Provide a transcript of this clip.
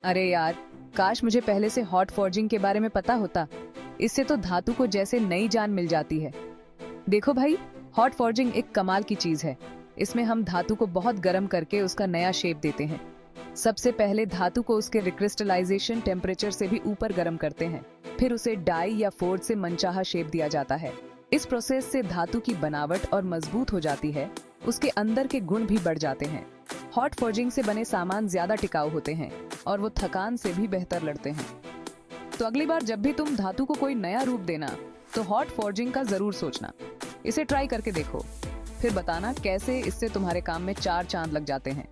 अरे यार, काश मुझे पहले से हॉट फॉर्जिंग के बारे में पता होता। इससे तो धातु को जैसे नई जान मिल जाती है। देखो भाई, हॉट फॉर्जिंग एक कमाल की चीज है। इसमें हम धातु को बहुत गर्म करके उसका नया शेप देते हैं। सबसे पहले धातु को उसके रिक्रिस्टलाइजेशन टेम्परेचर से भी ऊपर गर्म करते हैं। फिर उसे डाई या फोर्ज से मनचाहा शेप दिया जाता है। इस प्रोसेस से धातु की बनावट और मजबूत हो जाती है। उसके अंदर के गुण भी बढ़ जाते हैं। हॉट फॉर्जिंग से बने सामान ज्यादा टिकाऊ होते हैं और वो थकान से भी बेहतर लड़ते हैं। तो अगली बार जब भी तुम धातु को कोई नया रूप देना, तो हॉट फॉर्जिंग का जरूर सोचना। इसे ट्राई करके देखो, फिर बताना कैसे इससे तुम्हारे काम में चार चांद लग जाते हैं।